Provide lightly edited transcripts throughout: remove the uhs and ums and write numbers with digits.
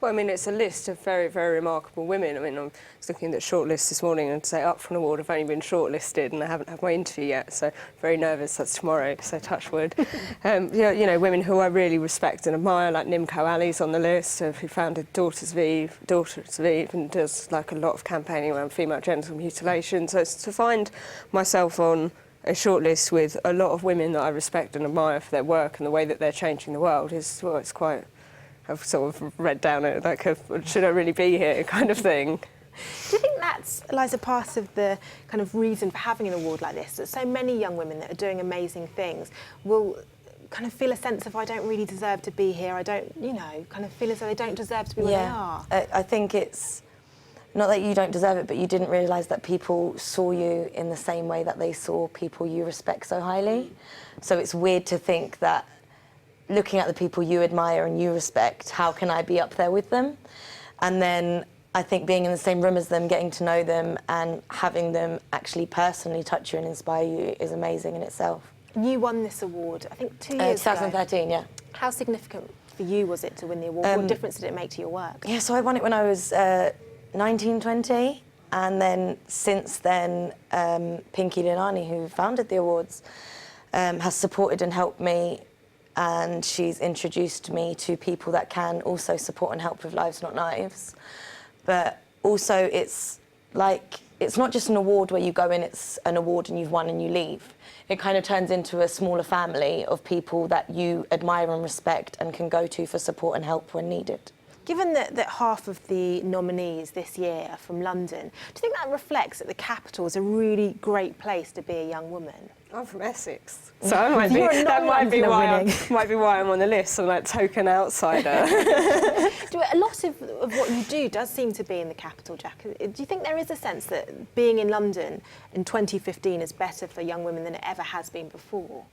Well, I mean, it's a list of very, very remarkable women. I mean, I was looking at shortlists this morning and say up for an award, I've only been shortlisted and I haven't had my interview yet, so very nervous. That's tomorrow, so touch wood. You know, women who I really respect and admire, like Nimco Ali's on the list, who founded Daughters of Eve, and does like a lot of campaigning around female genital mutilation. So it's to find myself on a shortlist with a lot of women that I respect and admire for their work and the way that they're changing the world is, well, it's quite... I've sort of read down it, like, should I really be here, kind of thing. Do you think that's, Eliza, part of the kind of reason for having an award like this, that so many young women that are doing amazing things will kind of feel a sense of, I don't really deserve to be here, I don't, you know, kind of feel as though they don't deserve to be where they are? I think it's not that you don't deserve it, but you didn't realise that people saw you in the same way that they saw people you respect so highly. So it's weird to think that looking at the people you admire and you respect, how can I be up there with them? And then I think being in the same room as them, getting to know them and having them actually personally touch you and inspire you is amazing in itself. You won this award, I think 2 years ago. 2013, yeah. How significant for you was it to win the award? What difference did it make to your work? Yeah, so I won it when I was 19, 20. And then since then, Pinky Linani, who founded the awards, has supported and helped me, and she's introduced me to people that can also support and help with Lives Not Knives. But also it's like, it's not just an award where you go in, it's an award and you've won and you leave. It kind of turns into a smaller family of people that you admire and respect and can go to for support and help when needed. Given that half of the nominees this year are from London, do you think that reflects that the capital is a really great place to be a young woman? I'm from Essex, so I might be, that might be why I'm on the list. I'm like token outsider. A lot of what you do does seem to be in the capital, Jack. Do you think there is a sense that being in London in 2015 is better for young women than it ever has been before?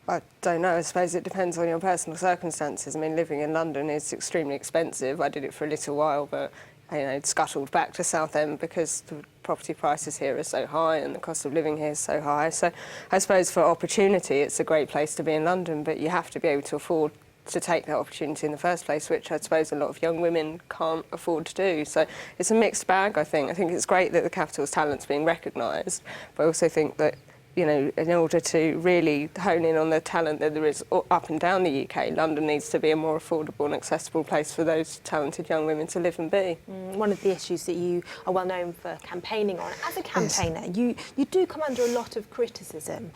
I don't know. I suppose it depends on your personal circumstances. I mean, living in London is extremely expensive. I did it for a little while, but you know, scuttled back to Southend because the property prices here are so high and the cost of living here is so high. So I suppose for opportunity, it's a great place to be in London, but you have to be able to afford to take that opportunity in the first place, which I suppose a lot of young women can't afford to do. So it's a mixed bag, I think. I think it's great that the capital's talent's being recognised, but I also think that, you know, in order to really hone in on the talent that there is up and down the UK, London needs to be a more affordable and accessible place for those talented young women to live and be. One of the issues that you are well known for campaigning on, as a campaigner, you do come under a lot of criticism.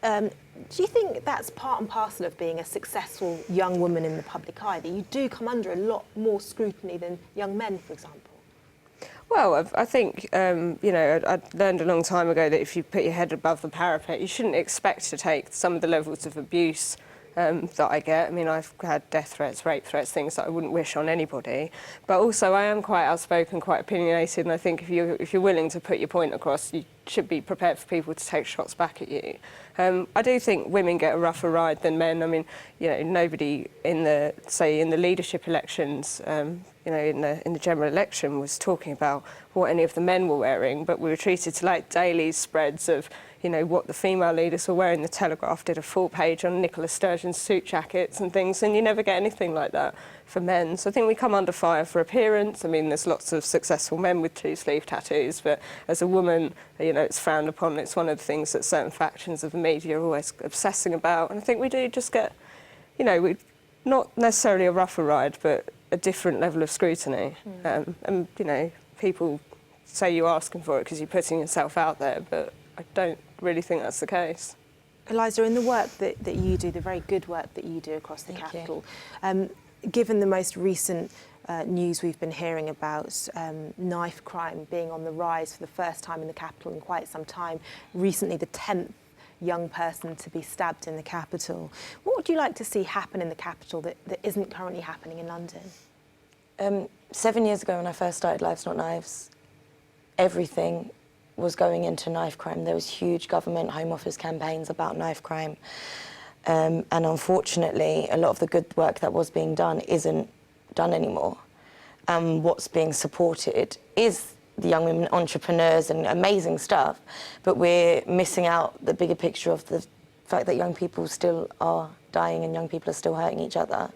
Do you think that's part and parcel of being a successful young woman in the public eye, that you do come under a lot more scrutiny than young men, for example? Well, I think, you know, I learned a long time ago that if you put your head above the parapet, you shouldn't expect to take some of the levels of abuse that I get. I mean, I've had death threats, rape threats, things that I wouldn't wish on anybody. But also, I am quite outspoken, quite opinionated, and I think if you're willing to put your point across, you should be prepared for people to take shots back at you. I do think women get a rougher ride than men. I mean, you know, nobody in the leadership elections, you know, in the general election was talking about what any of the men were wearing, but we were treated to like daily spreads of, you know, what the female leaders were wearing. The Telegraph did a full page on Nicola Sturgeon's suit jackets and things, and you never get anything like that for men. So I think we come under fire for appearance. I mean, there's lots of successful men with two-sleeve tattoos, but as a woman, you know, it's frowned upon. It's one of the things that certain factions of the media are always obsessing about. And I think we do just get, you know, not necessarily a rougher ride, but a different level of scrutiny. And, you know, people say you're asking for it because you're putting yourself out there, but I don't really think that's the case. Eliza, in the work that you do, the very good work that you do across the capital, given the most recent news we've been hearing about knife crime being on the rise for the first time in the capital in quite some time, recently the 10th young person to be stabbed in the capital, what would you like to see happen in the capital that isn't currently happening in London? 7 years ago when I first started Lives Not Knives, everything was going into knife crime. There was huge government Home Office campaigns about knife crime. And unfortunately, a lot of the good work that was being done isn't done anymore. What's being supported is the young women entrepreneurs and amazing stuff, but we're missing out the bigger picture of the fact that young people still are dying and young people are still hurting each other.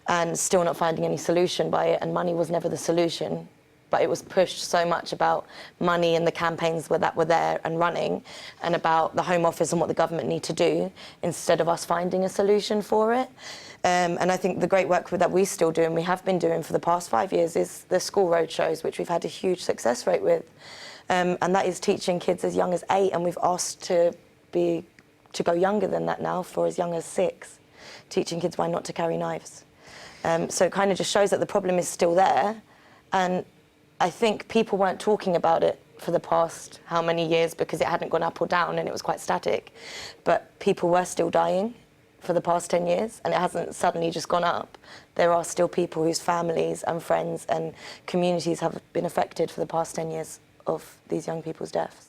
and still not finding any solution by it, and money was never the solution. But it was pushed so much about money and the campaigns that were there and running, and about the Home Office and what the government need to do, instead of us finding a solution for it. And I think the great work that we still do, and we have been doing for the past 5 years, is the school road shows, which we've had a huge success rate with. And that is teaching kids as young as 8, and we've asked to go younger than that now, for as young as 6, teaching kids why not to carry knives. So it kind of just shows that the problem is still there, and I think people weren't talking about it for the past how many years because it hadn't gone up or down and it was quite static. But people were still dying for the past 10 years, and it hasn't suddenly just gone up. There are still people whose families and friends and communities have been affected for the past 10 years of these young people's deaths.